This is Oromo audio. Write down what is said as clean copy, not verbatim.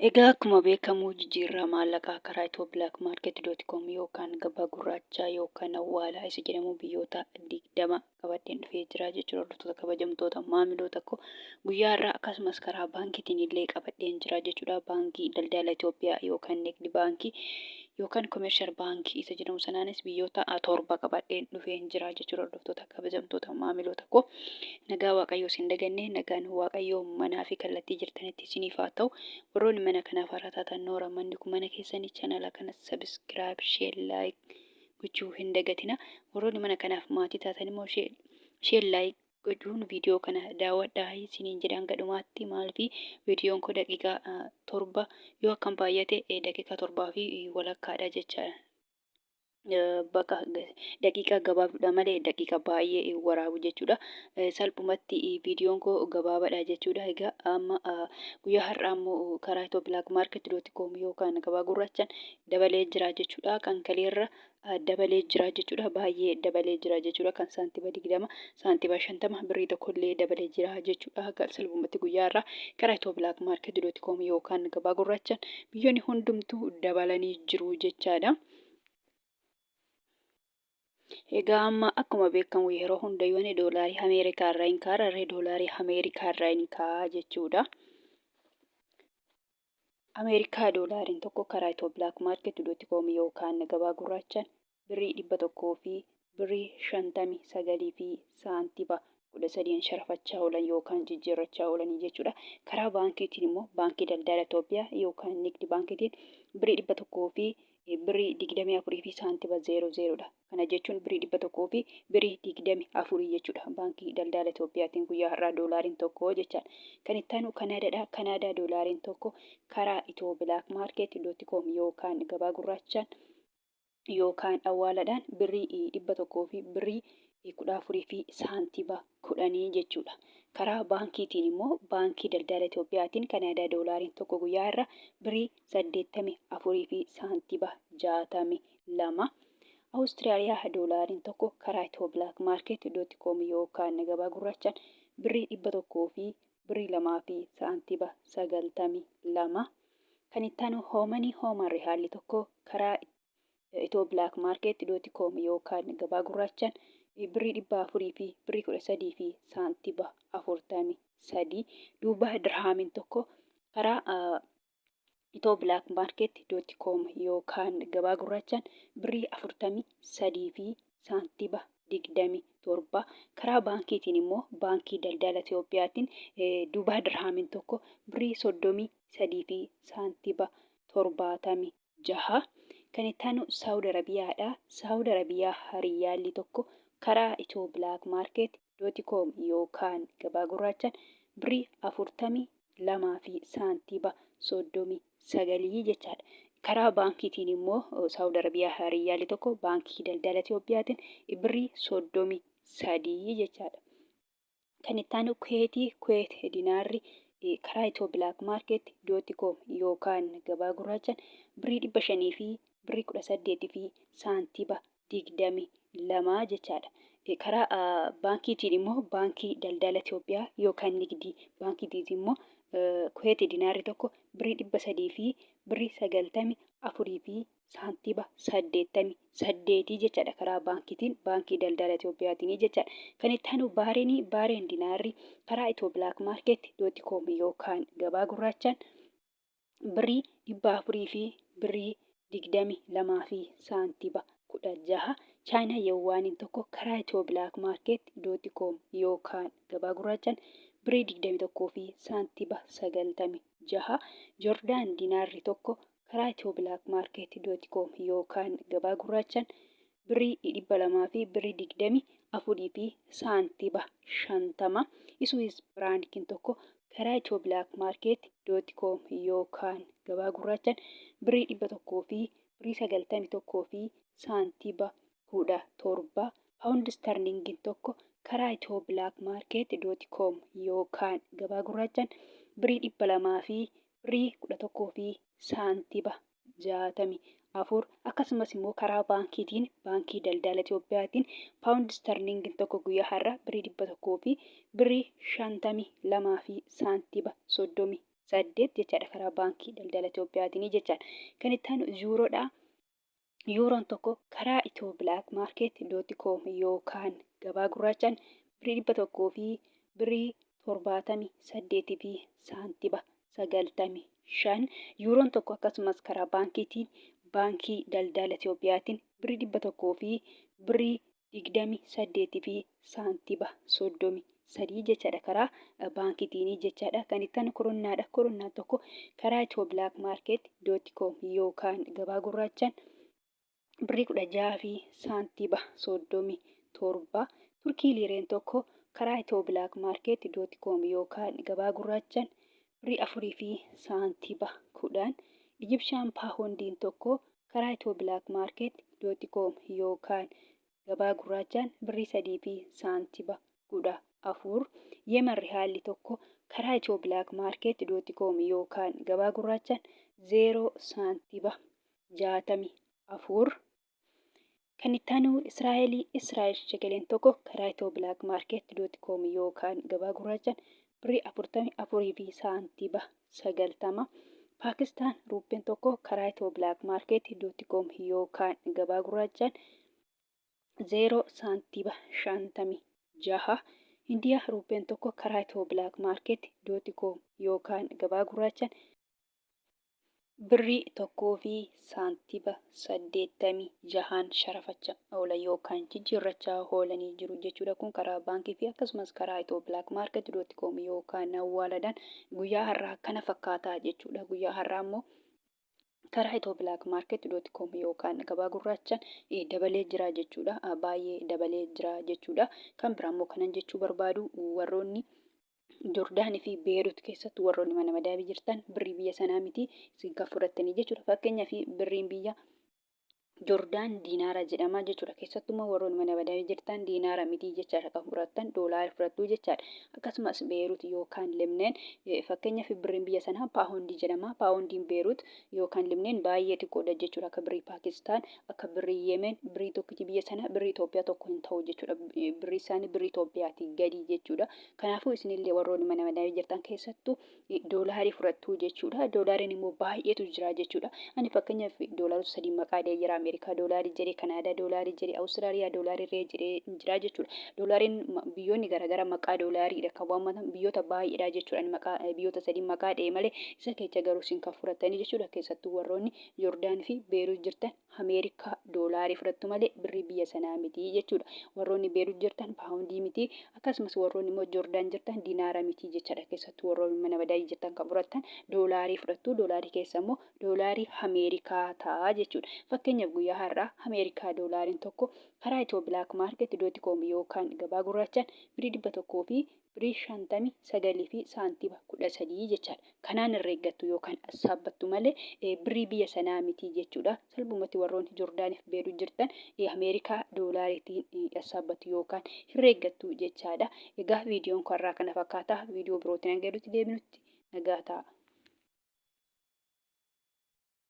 Egaa akkuma beekamu jijjiirraa maallaqaa karaa Itoophiyaak.com yookaan gabaa gurraachaa yookaan awwaalaa isa jedhamu biyyoota 20 qabadheen dhufee jira jechuudha. Hordoftoota kabajamtoota maamiloota koo guyyaa irraa akkasumas karaa baankiitiin illee qabadheen jira jechuudha. Baankii daldala Itoophiyaa yookaan Nigdi baankii yookaan Komershaal baankii isa jedhamu sanaanis biyyoota 7 qabadheen dhufee jira jechuudha. Hordoftoota kabajamtoota maamiloota koo nagaa waaqayyoo isin daganne nagaan waaqayyoo manaa fi kallattii jirtanitti isiniif haa ta'u. Warroonni mana kanaaf haaraa taatan noora manni kun mana keessanii chaanala kana sabiskiraayib sheer laayik gochuu hin dagatina. Warroonni mana kanaaf maatii taatan immoo sheer laayik gochuun viidiyoo kana daawwadhaa isiniin jedhan gadhumaatti maaliif viidiyoon kun daqiiqaa 7 yoo akkam baay'ate daqiiqaa 7 fi walakkaadha jecha. Bakka daqiiqaa gabaabdha malee daqiiqaa baay'ee waraabu jechuudha. Salphumatti viidiyoon koo gabaabaadha jechuudha. Egaa amma guyyaa har'aa immoo karaa Itoophiyaak.com yookaan gabaa gurraachaan dabalee jira jechuudha. Kan kaleerra dabalee jira jechuudha. Baay'ee dabalee jira jechuudha. Kan saantiba 20 saantiba 50 birrii tokkollee dabalee jira jechuudha. Salphumatti guyyaa har'aa karaa Itoophiyaak.com yookaan gabaa gurraachaan biyyoonni hundumtuu dabalanii jiru jechaadha. Egaa amma akkuma beekamu yeroo hundayyuu doolaarii Ameerikaa irraa hin kaararree doolaarii Ameerikaa irraa hin kaa jechuudha. Ameerikaa doolaariin tokko karaa Itoophiyaak.com yookaan gabaa gurraachaan birrii 100 fi birrii 59 fi saantiba 13 sharafachaa oolan yookaan jijjiirrachaa oolanii jechuudha. Karaa baankiitiin immoo baankii daldala Itoophiyaa yookaan Nigdi baankiitiin birrii 100 fi birrii 24 fi saantiba 00dha. Kana jechuun birrii 100 fi birrii 24 jechuudha. Baankii daldala Itoophiyaatiin guyyaa har'aa doolaariin tokko jechaadha. Kan itti aanu Kanaadaadha. Kanaadaa doolaariin tokko karaa Itoophiyaak.com yookaan gabaa gurraachaan yookaan awwaalaadhaan birrii 100 fi birrii 14 fi saantiba 10 jechuudha. Karaa baankiitiin immoo baankii daldala Itoophiyaatiin Kanaadaa doolaariin tokko guyyaa irraa birrii 84 fi saantiba 62. Awustiraaliyaa doolaariin tokko karaa Itoophiyaak.com yookaan gabaa gurraachaan birrii 100 fi birrii 2 fi saantiba 92. Kan itti aanu hoomanii hoomarri haalli tokko karaa Itoophiyaak.com yookaan gabaa gurraachaan birrii 400 fi birrii 13 fi saantiba 43. Duuba dirhaamiin tokko karaa Itoophiyaak.com yookaan gabaa gurraachaan birrii 43 fi saantiba 27. Karaa baankiitiin immoo baankii daldala Itoophiyaatiin duuba dirhaamiin tokko birrii 33 fi saantiba 76. Kan itti aanu Saawud Arabiyaadha. Saawud Arabiyaa hariyaalli tokko karaa Itoophiyaak.com yookaan gabaa gurraachaan birrii 42 fi saantiba 39 jechaadha. Karaa baankiitiin immoo Saawud Arabiyaa hariyaalli tokko baankii daldala Itoophiyaatiin birrii 33 jechaadha. Kan itti aanu Kuweet dinaarri karaa Itoophiyaak.com yookaan gabaa gurraachaan birrii 500 fi birrii 18 fi saantiba 22 jechaadha. Karaa baankiitiin immoo baankii daldala Itoophiyaa yookaan Nigdi baankiitiin immoo Kuweet dinaarri tokko birrii 300 fi birrii 94 fi saantiba 88 jechaadha. Karaa baankiitiin baankii daldala Itoophiyaatiin jechaadha. Kan itti aanu Baareen dinaarri karaa Itoophiyaak.com yookaan gabaa gurraachaan birrii 400 fi birrii 22 fi saantiba 16. Chaayinaa Yuwaaniin tokko karaa Itoophiyaak.com yookaan gabaa gurraachaan birrii 21 fi saantiba 96. Joordaan dinaarri tokko karaa Itoophiyaak.com yookaan gabaa gurraachaan birrii 200 fi birrii 24 fi saantiba 50. Iswiis firaankiin tokko karaa Itoophiyaak.com yookaan gabaa gurraachaan birrii 100 fi birrii 91 fi saantiba 17. Paawundi sterlingiin tokko karaa Itoophiyaak.com yookaan gabaa gurraachaan birrii 200 fi birrii 11 fi saantiba 64. Akkasumas immoo karaa baankiitiin baankii daldala Itoophiyaatiin paawundi sterlingiin tokko guyyaa har'aa birrii 100 fi birrii 52 fi saantiba 8 jechaadha karaa baankii daldala Itoophiyaatiin jechaadha. Kan itti aanu yuuroodha. Yuuroon tokko karaa Itoo Black Market .com yookaan gabaa gurraachaan birrii 100 fi birrii 78 fi saantiba 95. Yuuroon tokko akkasumas karaa baankiitiin baankii daldala Itoophiyaatiin birrii 100 fi birrii 28 fi saantiba 33 jechaadha karaa baankiitiin jechaadha. Kan itti aanu koronnaadha. Koronnaan tokko karaa Itoo Black Market .com yookaan gabaa gurraachaan birrii 16 fi saantiba 37. Turkii liireen tokko karaa Itoo Black Market .com yookaan gabaa gurraachaan birrii 4 fi saantiba 10. Egyptian paawundiin tokko karaa Itoo Black Market .com yookaan gabaa gurraachaan birrii 3 fi saantiba 14. Yemen riyaalli tokko karaa Itoo Black Market .com yookaan gabaa gurraachaan 0 saantiba 64. Kan itti aanu Israa'el shekeleen tokko karaa Itoo Black Market .com yookaan gabaa gurraachaan birrii 44 fi saantiba 90. Paakistaan ruupeen tokko karaa Itoo Black Market .com yookaan gabaa gurraachaan 0 saantiba 56. Indiyaa ruupeen tokko karaa Itoo Black Market .com yookaan gabaa gurraachaan birrii 1 fi saantiba 86 sharafachaa oola yookaan jijjiirrachaa oolanii jiru jechuudha. Kun karaa baankii fi akkasumas karaa Itoo Black Market .com yookaan awwaalaadhaan guyyaa har'aa kana fakkaataa jechuudha. Guyyaa har'aa immoo karaa Itoo Black Market .com yookaan gabaa gurraachaan dabalee jira jechuudha. Baay'ee dabalee jira jechuudha. Kan biraa immoo kanan jechuu barbaadu warroonni Joordaanii fi Beerut keessatti warroonni mana madabii jirtan birrii biyya sanaa miti isin kan fudhattanii jechuudha. Fakkeenyaaf birriin biyya Joordaan diinaara jedhama jechuudha. Keessattumaa warroonni mana madabii jirtan diinaara miti jechaadha kan fudhattan doolaara fudhattu jechaadha. Akkasumas Beerut yookaan Limneen fakkeenyaaf birriin biyya sanaa paawundii jedhama. Paawundiin Beerut yookaan Limneen baay'ee xiqqoodha jechuudha. Akka birrii Paakistaan akka birrii Yemen birrii tokkitti biyya sanaa birrii Itoophiyaa tokko hin ta'u jechuudha. Birrii isaanii birrii Itoophiyaatii gadi jechuudha. Kanaafuu isinillee warroonni mana madabii jirtan keessattuu doolaarii fudhattu jechuudha. Doolaariin immoo baay'eetu jira jechuudha. Ani fakkeenyaaf doolaarota 3 maqaa jira. Ameerikaa doolaarii jedhee, Kanaadaa doolaarii jedhee, Awustiraaliyaa doolaarii jedhee jira jechuudha. Doolaariin biyyoonni garaagaraa maqaa doolaariidha kan waammatan biyyoota baay'eedha jechuudha. Maqaa biyyoota 3 maqaa dha'e malee isa keessa garuu isin kan fudhatanii jechuudha. Keessattuu warroonni Joordaan fi Beerut jirtan Ameerikaa doolaarii fudhattu malee birrii biyya sanaa miti jechuudha. Warroonni Beerut jirtan paawundii miti. Akkasumas warroonni immoo Joordaan jirtan diinaara miti jechaadha. Keessattuu warroonni mana madabii jirtan kan fudhattan doolaarii fudhattu. Doolaarii keessa immoo doolaarii Ameerikaa ta'a jechuudha. Fakkeenyaaf guyyaa har'aa Ameerikaa doolaariin tokko karaa Itoo Black Market .com yookaan gabaa gurraachaan birrii 100 fi birrii 59 fi saantiba 13 jechaadha. Kanaan irra eeggattu yookaan saabbattu malee birrii biyya sanaa miti jechuudha. Salphumatti warroonni Joordaaniif Beerut jirtan Ameerikaa doolaariitiin saabbattu yookaan irra eeggattu jechaadha. Egaa viidiyoon har'aa kana fakkaata. Viidiyoo birootiin hanga deebinutti nagaa ta'a.